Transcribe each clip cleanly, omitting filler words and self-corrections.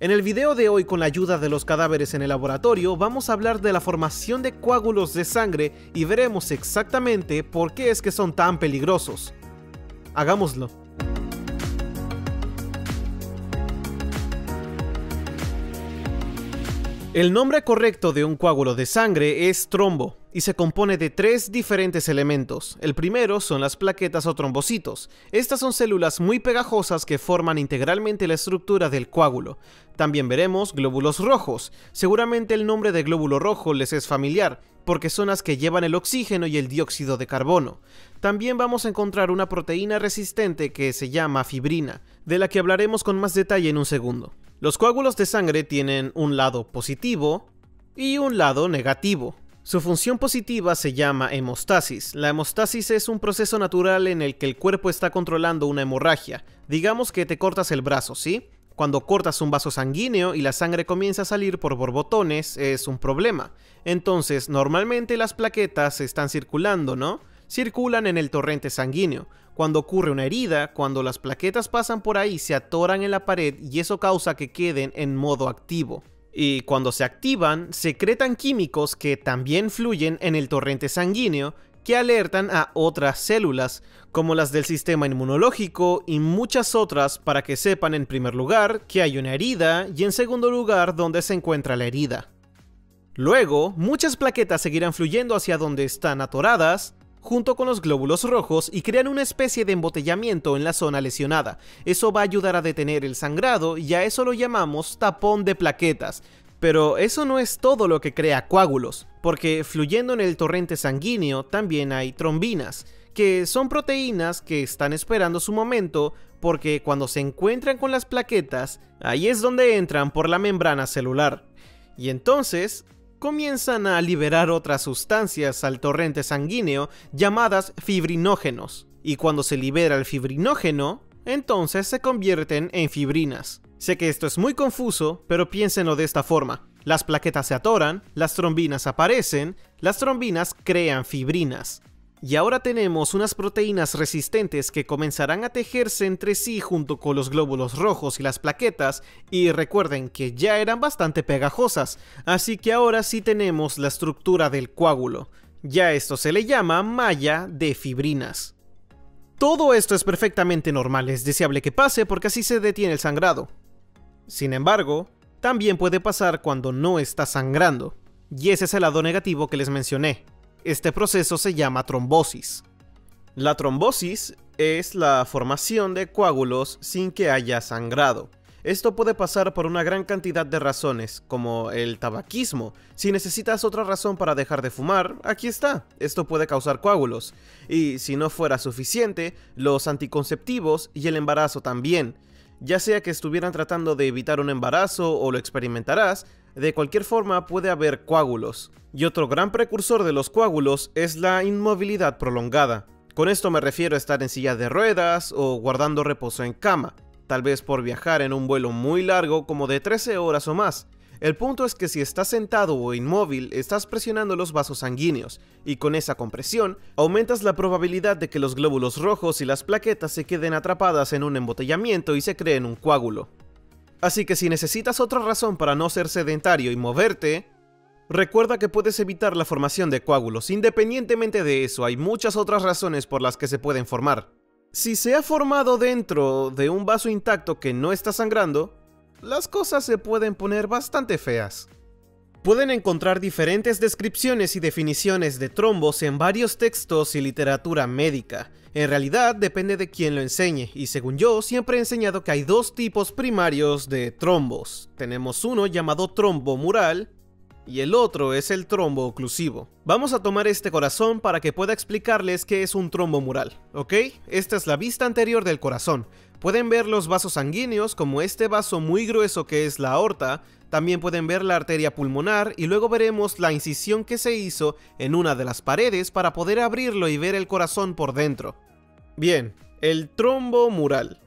En el video de hoy, con la ayuda de los cadáveres en el laboratorio, vamos a hablar de la formación de coágulos de sangre y veremos exactamente por qué es que son tan peligrosos. Hagámoslo. El nombre correcto de un coágulo de sangre es trombo y se compone de tres diferentes elementos. El primero son las plaquetas o trombocitos. Estas son células muy pegajosas que forman integralmente la estructura del coágulo. También veremos glóbulos rojos. Seguramente el nombre de glóbulo rojo les es familiar, porque son las que llevan el oxígeno y el dióxido de carbono. También vamos a encontrar una proteína resistente que se llama fibrina, de la que hablaremos con más detalle en un segundo. Los coágulos de sangre tienen un lado positivo y un lado negativo. Su función positiva se llama hemostasis. La hemostasis es un proceso natural en el que el cuerpo está controlando una hemorragia. Digamos que te cortas el brazo, ¿sí? Cuando cortas un vaso sanguíneo y la sangre comienza a salir por borbotones, es un problema. Entonces, normalmente las plaquetas están circulando, ¿no? Circulan en el torrente sanguíneo. Cuando ocurre una herida, cuando las plaquetas pasan por ahí, se atoran en la pared y eso causa que queden en modo activo. Y cuando se activan, secretan químicos que también fluyen en el torrente sanguíneo que alertan a otras células, como las del sistema inmunológico y muchas otras, para que sepan en primer lugar que hay una herida y en segundo lugar dónde se encuentra la herida. Luego, muchas plaquetas seguirán fluyendo hacia donde están atoradas, junto con los glóbulos rojos, y crean una especie de embotellamiento en la zona lesionada. Eso va a ayudar a detener el sangrado y a eso lo llamamos tapón de plaquetas. Pero eso no es todo lo que crea coágulos, porque fluyendo en el torrente sanguíneo también hay trombinas, que son proteínas que están esperando su momento, porque cuando se encuentran con las plaquetas, ahí es donde entran por la membrana celular. Y entonces comienzan a liberar otras sustancias al torrente sanguíneo llamadas fibrinógenos. Y cuando se libera el fibrinógeno, entonces se convierten en fibrinas. Sé que esto es muy confuso, pero piénsenlo de esta forma. Las plaquetas se atoran, las trombinas aparecen, las trombinas crean fibrinas. Y ahora tenemos unas proteínas resistentes que comenzarán a tejerse entre sí junto con los glóbulos rojos y las plaquetas, y recuerden que ya eran bastante pegajosas, así que ahora sí tenemos la estructura del coágulo. Ya esto se le llama malla de fibrinas. Todo esto es perfectamente normal, es deseable que pase porque así se detiene el sangrado. Sin embargo, también puede pasar cuando no está sangrando, y ese es el lado negativo que les mencioné. Este proceso se llama trombosis. La trombosis es la formación de coágulos sin que haya sangrado. Esto puede pasar por una gran cantidad de razones, como el tabaquismo. Si necesitas otra razón para dejar de fumar, aquí está. Esto puede causar coágulos. Y si no fuera suficiente, los anticonceptivos y el embarazo también. Ya sea que estuvieran tratando de evitar un embarazo o lo experimentarás, de cualquier forma puede haber coágulos. Y otro gran precursor de los coágulos es la inmovilidad prolongada. Con esto me refiero a estar en silla de ruedas o guardando reposo en cama, tal vez por viajar en un vuelo muy largo como de 13 horas o más. El punto es que si estás sentado o inmóvil, estás presionando los vasos sanguíneos, y con esa compresión, aumentas la probabilidad de que los glóbulos rojos y las plaquetas se queden atrapadas en un embotellamiento y se creen un coágulo. Así que si necesitas otra razón para no ser sedentario y moverte, recuerda que puedes evitar la formación de coágulos. Independientemente de eso, hay muchas otras razones por las que se pueden formar. Si se ha formado dentro de un vaso intacto que no está sangrando, las cosas se pueden poner bastante feas. Pueden encontrar diferentes descripciones y definiciones de trombos en varios textos y literatura médica. En realidad depende de quién lo enseñe, y según yo siempre he enseñado que hay dos tipos primarios de trombos. Tenemos uno llamado trombo mural y el otro es el trombo oclusivo. Vamos a tomar este corazón para que pueda explicarles qué es un trombo mural, ¿ok? Esta es la vista anterior del corazón. Pueden ver los vasos sanguíneos como este vaso muy grueso que es la aorta. También pueden ver la arteria pulmonar y luego veremos la incisión que se hizo en una de las paredes para poder abrirlo y ver el corazón por dentro. Bien, el trombo mural.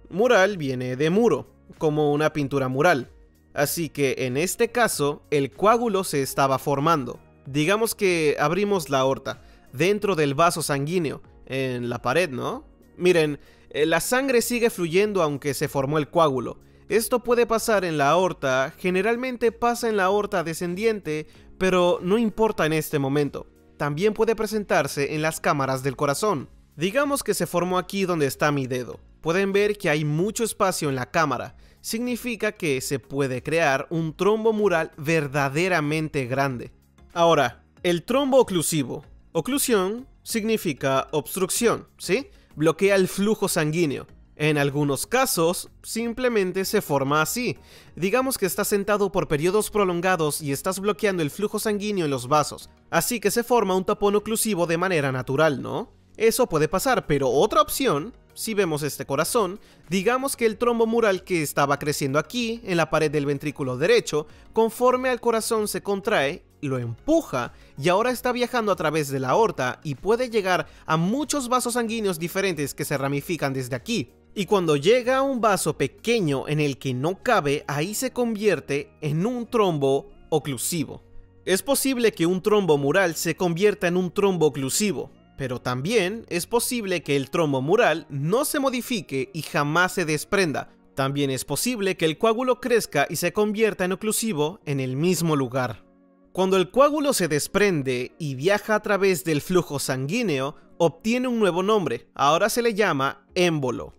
Mural viene de muro, como una pintura mural. Así que en este caso, el coágulo se estaba formando. Digamos que abrimos la aorta, dentro del vaso sanguíneo, en la pared, ¿no? Miren, la sangre sigue fluyendo aunque se formó el coágulo. Esto puede pasar en la aorta, generalmente pasa en la aorta descendiente, pero no importa en este momento. También puede presentarse en las cámaras del corazón. Digamos que se formó aquí donde está mi dedo. Pueden ver que hay mucho espacio en la cámara. Significa que se puede crear un trombo mural verdaderamente grande. Ahora, el trombo oclusivo. Oclusión significa obstrucción, ¿sí? Bloquea el flujo sanguíneo. En algunos casos, simplemente se forma así. Digamos que estás sentado por periodos prolongados y estás bloqueando el flujo sanguíneo en los vasos. Así que se forma un tapón oclusivo de manera natural, ¿no? Eso puede pasar, pero otra opción, si vemos este corazón, digamos que el trombo mural que estaba creciendo aquí, en la pared del ventrículo derecho, conforme al corazón se contrae, lo empuja y ahora está viajando a través de la aorta y puede llegar a muchos vasos sanguíneos diferentes que se ramifican desde aquí. Y cuando llega a un vaso pequeño en el que no cabe, ahí se convierte en un trombo oclusivo. Es posible que un trombo mural se convierta en un trombo oclusivo, pero también es posible que el trombo mural no se modifique y jamás se desprenda. También es posible que el coágulo crezca y se convierta en oclusivo en el mismo lugar. Cuando el coágulo se desprende y viaja a través del flujo sanguíneo, obtiene un nuevo nombre. Ahora se le llama émbolo.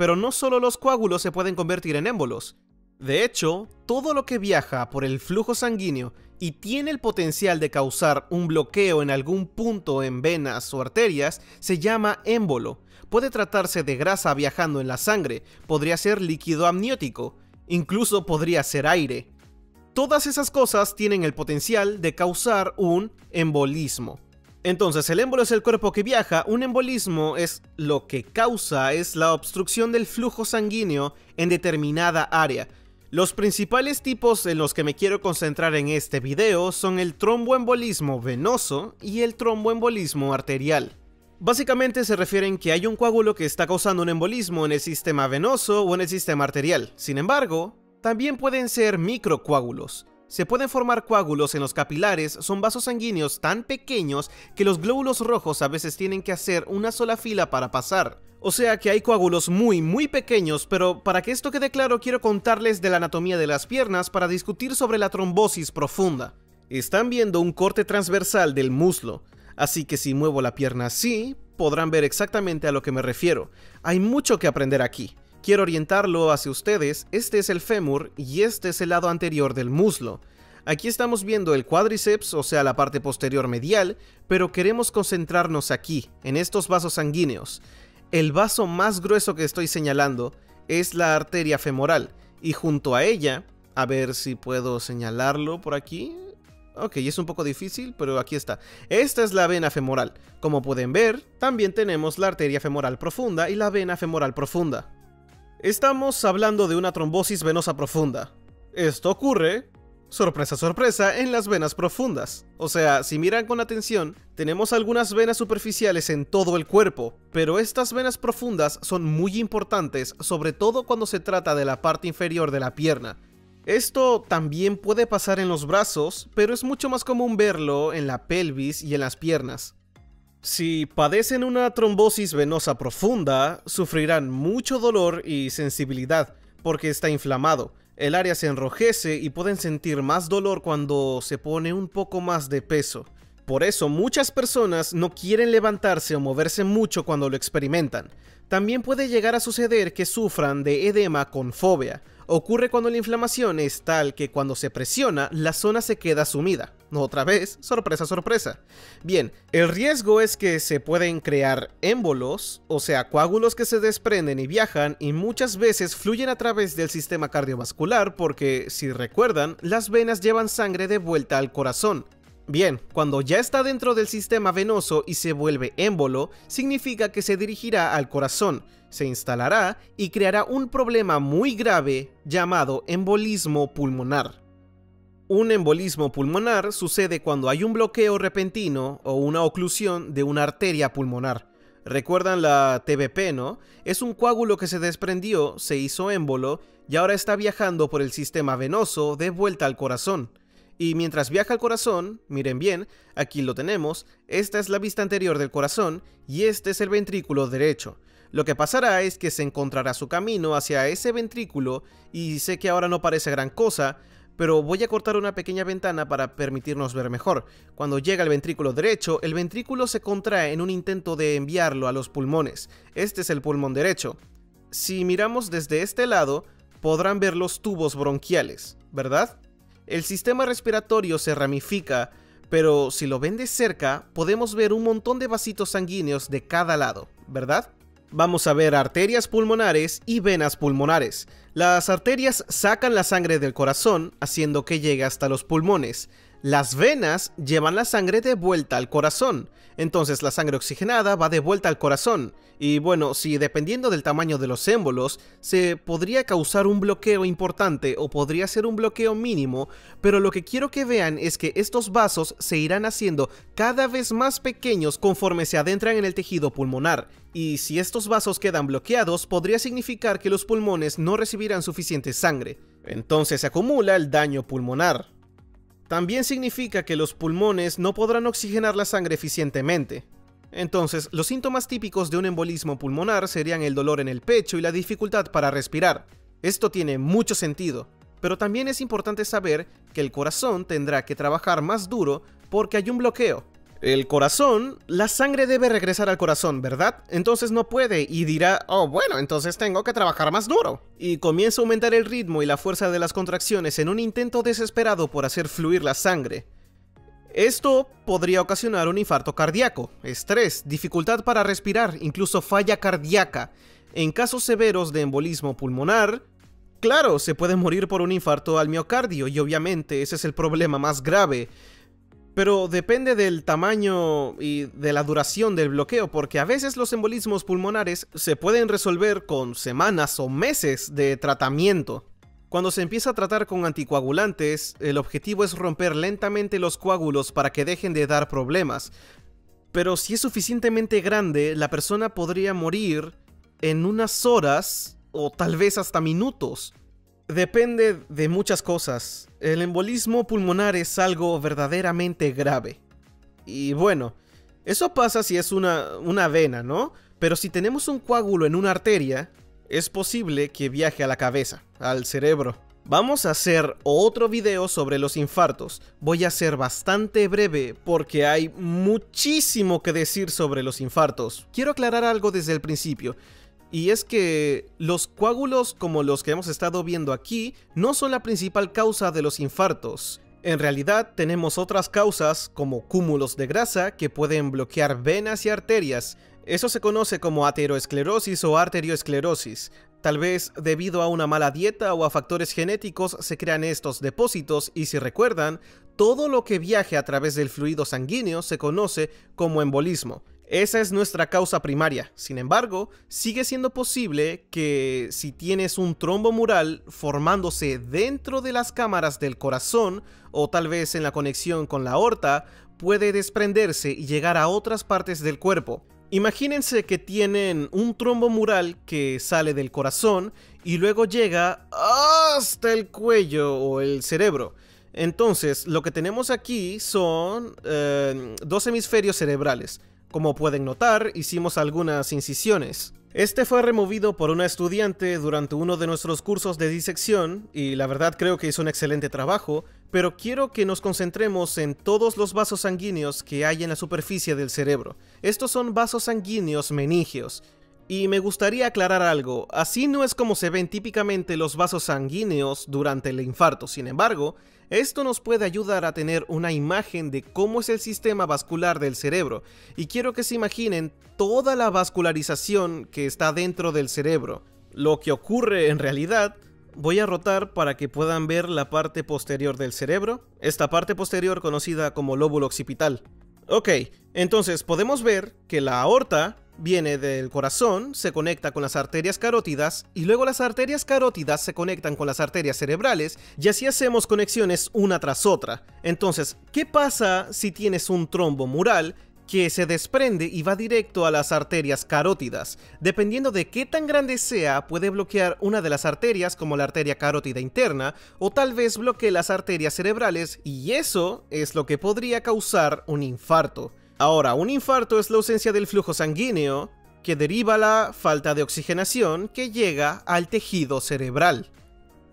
Pero no solo los coágulos se pueden convertir en émbolos. De hecho, todo lo que viaja por el flujo sanguíneo y tiene el potencial de causar un bloqueo en algún punto en venas o arterias se llama émbolo. Puede tratarse de grasa viajando en la sangre, podría ser líquido amniótico, incluso podría ser aire. Todas esas cosas tienen el potencial de causar un embolismo. Entonces, el émbolo es el cuerpo que viaja, un embolismo es lo que causa, es la obstrucción del flujo sanguíneo en determinada área. Los principales tipos en los que me quiero concentrar en este video son el tromboembolismo venoso y el tromboembolismo arterial. Básicamente se refieren que hay un coágulo que está causando un embolismo en el sistema venoso o en el sistema arterial. Sin embargo, también pueden ser microcoágulos. Se pueden formar coágulos en los capilares, son vasos sanguíneos tan pequeños que los glóbulos rojos a veces tienen que hacer una sola fila para pasar. O sea que hay coágulos muy pequeños, pero para que esto quede claro quiero contarles de la anatomía de las piernas para discutir sobre la trombosis profunda. Están viendo un corte transversal del muslo, así que si muevo la pierna así, podrán ver exactamente a lo que me refiero. Hay mucho que aprender aquí. Quiero orientarlo hacia ustedes. Este es el fémur y este es el lado anterior del muslo. Aquí estamos viendo el cuádriceps, o sea la parte posterior medial, pero queremos concentrarnos aquí, en estos vasos sanguíneos. El vaso más grueso que estoy señalando es la arteria femoral y junto a ella, a ver si puedo señalarlo por aquí. Ok, es un poco difícil, pero aquí está. Esta es la vena femoral. Como pueden ver, también tenemos la arteria femoral profunda y la vena femoral profunda. Estamos hablando de una trombosis venosa profunda. Esto ocurre, sorpresa sorpresa, en las venas profundas. O sea, si miran con atención, tenemos algunas venas superficiales en todo el cuerpo, pero estas venas profundas son muy importantes, sobre todo cuando se trata de la parte inferior de la pierna. Esto también puede pasar en los brazos, pero es mucho más común verlo en la pelvis y en las piernas. Si padecen una trombosis venosa profunda, sufrirán mucho dolor y sensibilidad porque está inflamado. El área se enrojece y pueden sentir más dolor cuando se pone un poco más de peso. Por eso muchas personas no quieren levantarse o moverse mucho cuando lo experimentan. También puede llegar a suceder que sufran de edema con fobia. Ocurre cuando la inflamación es tal que cuando se presiona, la zona se queda sumida. Otra vez, sorpresa, sorpresa. Bien, el riesgo es que se pueden crear émbolos, o sea, coágulos que se desprenden y viajan y muchas veces fluyen a través del sistema cardiovascular porque, si recuerdan, las venas llevan sangre de vuelta al corazón. Bien, cuando ya está dentro del sistema venoso y se vuelve émbolo, significa que se dirigirá al corazón, se instalará y creará un problema muy grave llamado embolismo pulmonar. Un embolismo pulmonar sucede cuando hay un bloqueo repentino o una oclusión de una arteria pulmonar. ¿Recuerdan la TBP, no? Es un coágulo que se desprendió, se hizo émbolo y ahora está viajando por el sistema venoso de vuelta al corazón. Y mientras viaja al corazón, miren bien, aquí lo tenemos, esta es la vista anterior del corazón y este es el ventrículo derecho. Lo que pasará es que se encontrará su camino hacia ese ventrículo, y sé que ahora no parece gran cosa, pero voy a cortar una pequeña ventana para permitirnos ver mejor. Cuando llega al ventrículo derecho, el ventrículo se contrae en un intento de enviarlo a los pulmones. Este es el pulmón derecho. Si miramos desde este lado, podrán ver los tubos bronquiales, ¿verdad? El sistema respiratorio se ramifica, pero si lo ven de cerca, podemos ver un montón de vasitos sanguíneos de cada lado, ¿verdad? Vamos a ver arterias pulmonares y venas pulmonares. Las arterias sacan la sangre del corazón, haciendo que llegue hasta los pulmones. Las venas llevan la sangre de vuelta al corazón. Entonces la sangre oxigenada va de vuelta al corazón. Y bueno, si dependiendo del tamaño de los émbolos, se podría causar un bloqueo importante o podría ser un bloqueo mínimo, pero lo que quiero que vean es que estos vasos se irán haciendo cada vez más pequeños conforme se adentran en el tejido pulmonar. Y si estos vasos quedan bloqueados, podría significar que los pulmones no recibirán suficiente sangre. Entonces se acumula el daño pulmonar. También significa que los pulmones no podrán oxigenar la sangre eficientemente. Entonces, los síntomas típicos de un embolismo pulmonar serían el dolor en el pecho y la dificultad para respirar. Esto tiene mucho sentido, pero también es importante saber que el corazón tendrá que trabajar más duro porque hay un bloqueo. El corazón, la sangre debe regresar al corazón, ¿verdad? Entonces no puede y dirá, oh bueno, entonces tengo que trabajar más duro. Y comienza a aumentar el ritmo y la fuerza de las contracciones en un intento desesperado por hacer fluir la sangre. Esto podría ocasionar un infarto cardíaco, estrés, dificultad para respirar, incluso falla cardíaca. En casos severos de embolismo pulmonar, claro, se puede morir por un infarto al miocardio y obviamente ese es el problema más grave. Pero depende del tamaño y de la duración del bloqueo, porque a veces los embolismos pulmonares se pueden resolver con semanas o meses de tratamiento. Cuando se empieza a tratar con anticoagulantes, el objetivo es romper lentamente los coágulos para que dejen de dar problemas. Pero si es suficientemente grande, la persona podría morir en unas horas o tal vez hasta minutos. Depende de muchas cosas. El embolismo pulmonar es algo verdaderamente grave. Y bueno, eso pasa si es una vena, ¿no? Pero si tenemos un coágulo en una arteria, es posible que viaje a la cabeza, al cerebro. Vamos a hacer otro video sobre los infartos. Voy a ser bastante breve porque hay muchísimo que decir sobre los infartos. Quiero aclarar algo desde el principio. Y es que los coágulos como los que hemos estado viendo aquí no son la principal causa de los infartos. En realidad tenemos otras causas como cúmulos de grasa que pueden bloquear venas y arterias. Eso se conoce como ateroesclerosis o arterioesclerosis. Tal vez debido a una mala dieta o a factores genéticos se crean estos depósitos y si recuerdan, todo lo que viaje a través del fluido sanguíneo se conoce como embolismo. Esa es nuestra causa primaria. Sin embargo, sigue siendo posible que si tienes un trombo mural formándose dentro de las cámaras del corazón o tal vez en la conexión con la aorta, puede desprenderse y llegar a otras partes del cuerpo. Imagínense que tienen un trombo mural que sale del corazón y luego llega hasta el cuello o el cerebro. Entonces, lo que tenemos aquí son dos hemisferios cerebrales. Como pueden notar, hicimos algunas incisiones. Este fue removido por una estudiante durante uno de nuestros cursos de disección y la verdad creo que hizo un excelente trabajo, pero quiero que nos concentremos en todos los vasos sanguíneos que hay en la superficie del cerebro. Estos son vasos sanguíneos meníngeos. Y me gustaría aclarar algo, así no es como se ven típicamente los vasos sanguíneos durante el infarto. Sin embargo, esto nos puede ayudar a tener una imagen de cómo es el sistema vascular del cerebro. Y quiero que se imaginen toda la vascularización que está dentro del cerebro. Lo que ocurre en realidad, voy a rotar para que puedan ver la parte posterior del cerebro. Esta parte posterior conocida como lóbulo occipital. Ok, entonces podemos ver que la aorta viene del corazón, se conecta con las arterias carótidas y luego las arterias carótidas se conectan con las arterias cerebrales y así hacemos conexiones una tras otra. Entonces, ¿qué pasa si tienes un trombo mural que se desprende y va directo a las arterias carótidas? Dependiendo de qué tan grande sea, puede bloquear una de las arterias como la arteria carótida interna o tal vez bloquee las arterias cerebrales y eso es lo que podría causar un infarto. Ahora, un infarto es la ausencia del flujo sanguíneo que deriva la falta de oxigenación que llega al tejido cerebral.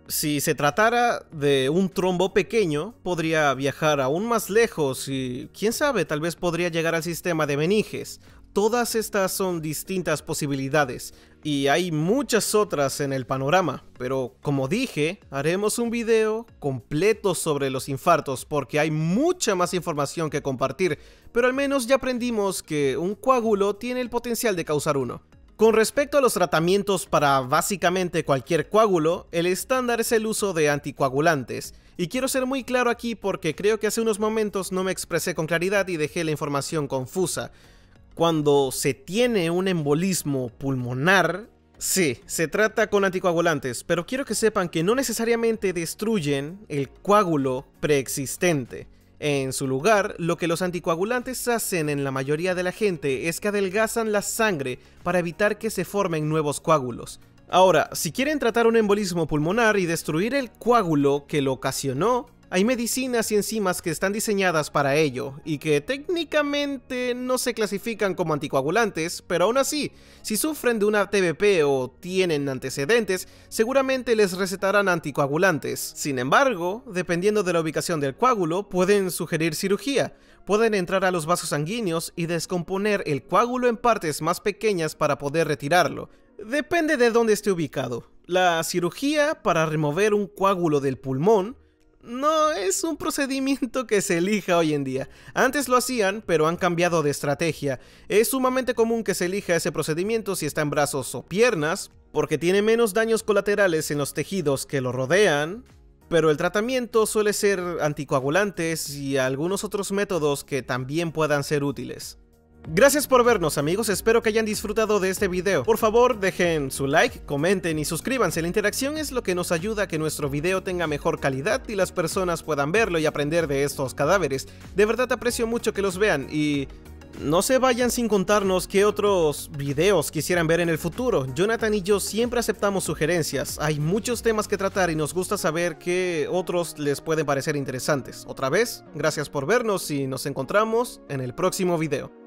Si se tratara de un trombo pequeño, podría viajar aún más lejos y, quién sabe, tal vez podría llegar al sistema de meninges. Todas estas son distintas posibilidades y hay muchas otras en el panorama, pero como dije, haremos un video completo sobre los infartos porque hay mucha más información que compartir, pero al menos ya aprendimos que un coágulo tiene el potencial de causar uno. Con respecto a los tratamientos para básicamente cualquier coágulo, el estándar es el uso de anticoagulantes. Y quiero ser muy claro aquí porque creo que hace unos momentos no me expresé con claridad y dejé la información confusa. Cuando se tiene un embolismo pulmonar, sí, se trata con anticoagulantes, pero quiero que sepan que no necesariamente destruyen el coágulo preexistente. En su lugar, lo que los anticoagulantes hacen en la mayoría de la gente es que adelgazan la sangre para evitar que se formen nuevos coágulos. Ahora, si quieren tratar un embolismo pulmonar y destruir el coágulo que lo ocasionó, hay medicinas y enzimas que están diseñadas para ello y que técnicamente no se clasifican como anticoagulantes, pero aún así, si sufren de una TBP o tienen antecedentes, seguramente les recetarán anticoagulantes. Sin embargo, dependiendo de la ubicación del coágulo, pueden sugerir cirugía. Pueden entrar a los vasos sanguíneos y descomponer el coágulo en partes más pequeñas para poder retirarlo. Depende de dónde esté ubicado. La cirugía para remover un coágulo del pulmón no es un procedimiento que se elija hoy en día. Antes lo hacían, pero han cambiado de estrategia. Es sumamente común que se elija ese procedimiento si está en brazos o piernas, porque tiene menos daños colaterales en los tejidos que lo rodean, pero el tratamiento suele ser anticoagulantes y algunos otros métodos que también puedan ser útiles. Gracias por vernos, amigos, espero que hayan disfrutado de este video. Por favor, dejen su like, comenten y suscríbanse. La interacción es lo que nos ayuda a que nuestro video tenga mejor calidad y las personas puedan verlo y aprender de estos cadáveres. De verdad aprecio mucho que los vean y no se vayan sin contarnos qué otros videos quisieran ver en el futuro. Jonathan y yo siempre aceptamos sugerencias. Hay muchos temas que tratar y nos gusta saber qué otros les pueden parecer interesantes. Otra vez, gracias por vernos y nos encontramos en el próximo video.